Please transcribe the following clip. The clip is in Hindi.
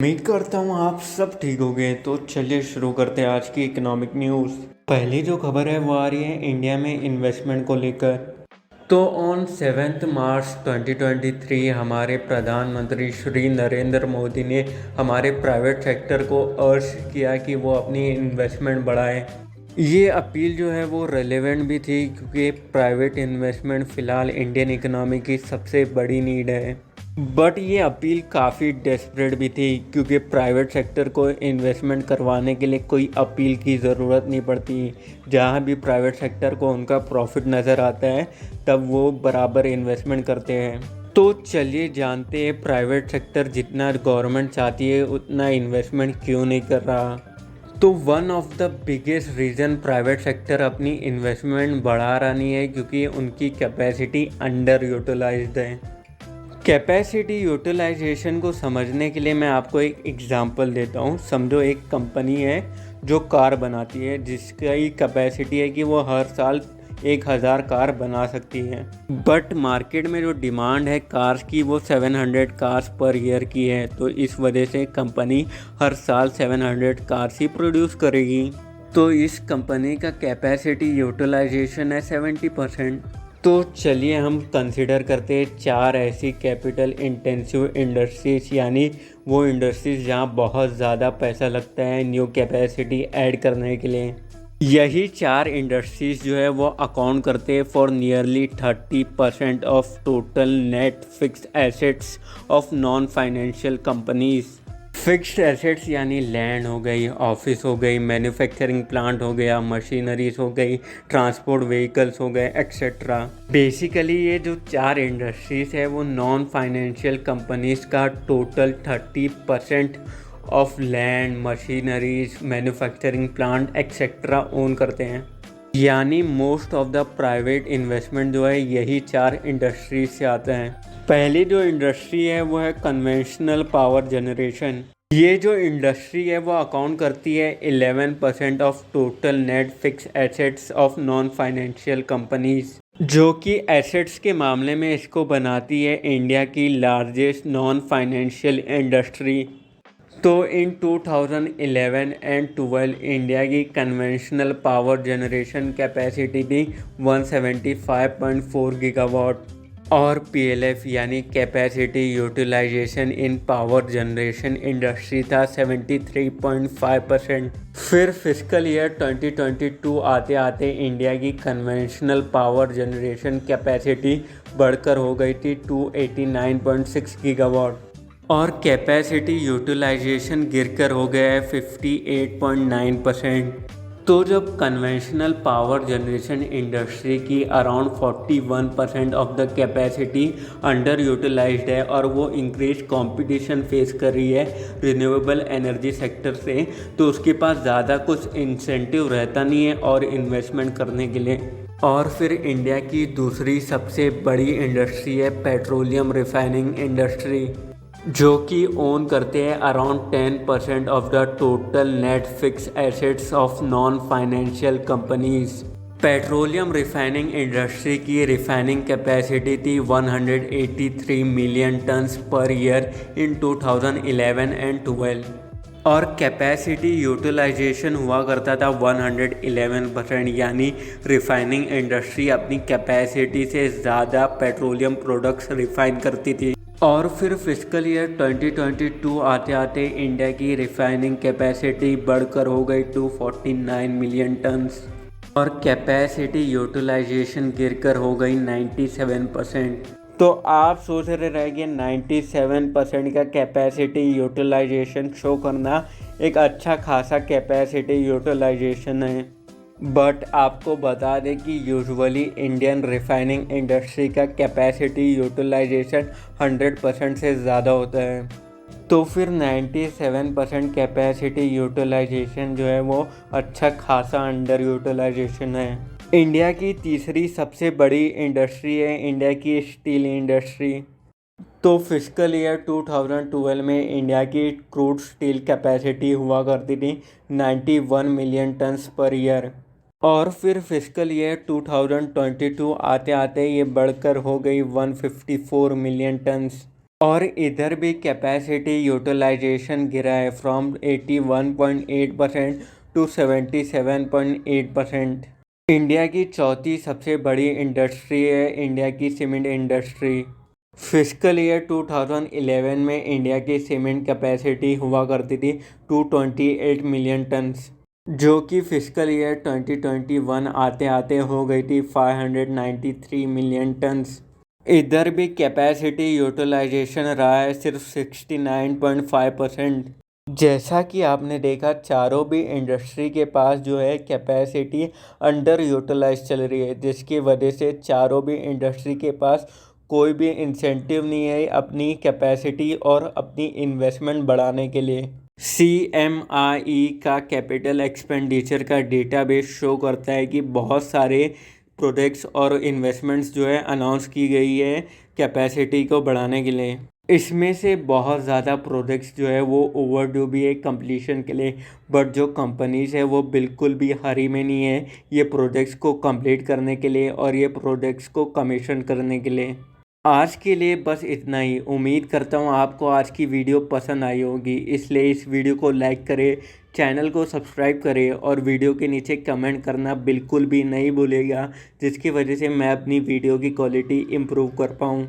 उम्मीद करता हूँ आप सब ठीक हो गए। तो चलिए शुरू करते हैं आज की इकोनॉमिक न्यूज़। पहली जो खबर है वो आ रही है इंडिया में इन्वेस्टमेंट को लेकर। तो ऑन 7 मार्च 2023 हमारे प्रधानमंत्री श्री नरेंद्र मोदी ने हमारे प्राइवेट सेक्टर को अर्ज किया कि वो अपनी इन्वेस्टमेंट बढ़ाए। ये अपील जो है वो रेलेवेंट भी थी क्योंकि प्राइवेट इन्वेस्टमेंट फ़िलहाल इंडियन इकोनॉमी की सबसे बड़ी नीड है। बट ये अपील काफ़ी डेस्परेट भी थी क्योंकि प्राइवेट सेक्टर को इन्वेस्टमेंट करवाने के लिए कोई अपील की ज़रूरत नहीं पड़ती। जहाँ भी प्राइवेट सेक्टर को उनका प्रॉफिट नज़र आता है तब वो बराबर इन्वेस्टमेंट करते हैं। तो चलिए जानते हैं प्राइवेट सेक्टर जितना गवर्नमेंट चाहती है उतना इन्वेस्टमेंट क्यों नहीं कर रहा। तो one of the biggest reason private sector अपनी इन्वेस्टमेंट बढ़ा रहा नहीं है क्योंकि उनकी कैपेसिटी अंडर यूटिलाइज्ड है। कैपेसिटी यूटिलाइजेशन को समझने के लिए मैं आपको एक एग्जांपल देता हूँ। समझो एक कंपनी है जो कार बनाती है जिसकी कैपेसिटी है कि वो हर साल 1000 कार बना सकती है। बट मार्केट में जो डिमांड है कार्स की वो 700 कार्स पर ईयर की है। तो इस वजह से कंपनी हर साल 700 कार्स ही प्रोड्यूस करेगी। तो इस कंपनी का कैपेसिटी यूटिलाइजेशन है 70%। तो चलिए हम कंसिडर करते हैं 4 ऐसी कैपिटल इंटेंसिव इंडस्ट्रीज, यानी वो इंडस्ट्रीज जहाँ बहुत ज़्यादा पैसा लगता है न्यू कैपेसिटी ऐड करने के लिए। यही 4 इंडस्ट्रीज जो है वो अकाउंट करते हैं for nearly 30% of total net fixed assets of non financial companies. Fixed assets यानी लैंड हो गई, ऑफिस हो गई, मैन्युफैक्चरिंग प्लांट हो गया, मशीनरीज हो गई, ट्रांसपोर्ट व्हीकल्स हो गए, एक्सेट्रा। बेसिकली ये जो 4 इंडस्ट्रीज है वो नॉन फाइनेंशियल कंपनीज का total 30% of land, machineries, manufacturing plant etcetera own करते हैं। यानी most of the private investment जो है यही 4 इंडस्ट्रीज से आते हैं। पहली जो इंडस्ट्री है वो है कन्वेंशनल पावर जनरेशन। ये जो इंडस्ट्री है वो अकाउंट करती है 11% of total net fix assets of non financial companies, जो कि एसेट्स के मामले में इसको बनाती है इंडिया की लार्जेस्ट नॉन फाइनेंशियल इंडस्ट्री। तो इन 2011 एंड 12 इंडिया की कन्वेंशनल पावर जनरेशन कैपेसिटी थी 175.4 गीगावाट और पीएलएफ यानी capacity utilization in power generation industry था 73.5%। फिर फिस्कल ईयर 2022 आते आते इंडिया की कन्वेंशनल पावर जनरेशन कैपेसिटी बढ़कर हो गई थी 289.6 गीगावाट और कैपेसिटी यूटिलाइजेशन गिरकर हो गया है 58.9%। तो जब कन्वेंशनल पावर जनरेशन इंडस्ट्री की around 41% of the capacity underutilised है और वो इंक्रीज कंपटीशन फेस कर रही है रिन्यूएबल एनर्जी सेक्टर से, तो उसके पास ज़्यादा कुछ इंसेंटिव रहता नहीं है और इन्वेस्टमेंट करने के लिए। और फिर इंडिया की दूसरी सबसे बड़ी इंडस्ट्री है पेट्रोलियम रिफाइनिंग इंडस्ट्री, जो कि ओन करते हैं around 10% of the total net fix assets of non financial companies. Petroleum refining industry की रिफाइनिंग कैपेसिटी थी 183 million turns per year in 2011 and 12 और कैपेसिटी यूटिलाइजेशन हुआ करता था 111%। यानी रिफाइनिंग इंडस्ट्री अपनी कैपेसिटी से ज़्यादा पेट्रोलियम प्रोडक्ट्स रिफाइन करती थी। और फिर फिस्कल ईयर 2022 आते आते इंडिया की रिफाइनिंग कैपेसिटी बढ़कर हो गई 249 मिलियन टन्स और कैपेसिटी यूटिलाइजेशन गिरकर हो गई 97%। तो आप सोच रहे कि 97% का कैपेसिटी यूटिलाइजेशन शो करना एक अच्छा खासा कैपेसिटी यूटिलाइजेशन है। बट आपको बता दें कि यूजुअली इंडियन रिफाइनिंग इंडस्ट्री का कैपेसिटी यूटिलाइजेशन 100% से ज़्यादा होता है। तो फिर 97% कैपेसिटी यूटिलाइजेशन जो है वो अच्छा खासा अंडर यूटिलाइजेशन है। इंडिया की तीसरी सबसे बड़ी इंडस्ट्री है इंडिया की स्टील इंडस्ट्री। तो फिस्कल ईयर 2012 में इंडिया की क्रूड स्टील कैपेसिटी हुआ करती थी 91 मिलियन टन्स पर ईयर और फिर फिस्कल ईयर 2022 आते आते ये बढ़कर हो गई 154 मिलियन टन्स और इधर भी कैपेसिटी यूटिलाइजेशन गिरा है फ्रॉम 81.8% टू 77.8%। इंडिया की चौथी सबसे बड़ी इंडस्ट्री है इंडिया की सीमेंट इंडस्ट्री। फिस्कल ईयर 2011 में इंडिया की सीमेंट कैपेसिटी हुआ करती थी 228 मिलियन टन्स, जो कि फिस्कल ईयर 2021 आते आते हो गई थी 593 मिलियन टन्स। इधर भी कैपेसिटी यूटिलाइजेशन रहा है सिर्फ 69.5%। जैसा कि आपने देखा चारों भी इंडस्ट्री के पास जो है कैपेसिटी अंडर यूटिलाइज चल रही है, जिसकी वजह से चारों भी इंडस्ट्री के पास कोई भी इंसेंटिव नहीं है अपनी कैपेसिटी और अपनी इन्वेस्टमेंट बढ़ाने के लिए। CMI का कैपिटल एक्सपेंडिचर का डेटाबेस शो करता है कि बहुत सारे प्रोजेक्ट्स और इन्वेस्टमेंट्स जो है अनाउंस की गई है कैपेसिटी को बढ़ाने के लिए। इसमें से बहुत ज़्यादा प्रोजेक्ट्स जो है वो ओवरड्यू भी है कंप्लीशन के लिए, बट जो कंपनीज है वो बिल्कुल भी हरी में नहीं है ये प्रोजेक्ट्स को कंप्लीट करने के लिए और ये प्रोजेक्ट्स को कमीशन करने के लिए। आज के लिए बस इतना ही। उम्मीद करता हूँ आपको आज की वीडियो पसंद आई होगी, इसलिए इस वीडियो को लाइक करें, चैनल को सब्सक्राइब करें और वीडियो के नीचे कमेंट करना बिल्कुल भी नहीं भूलिएगा, जिसकी वजह से मैं अपनी वीडियो की क्वालिटी इम्प्रूव कर पाऊँ।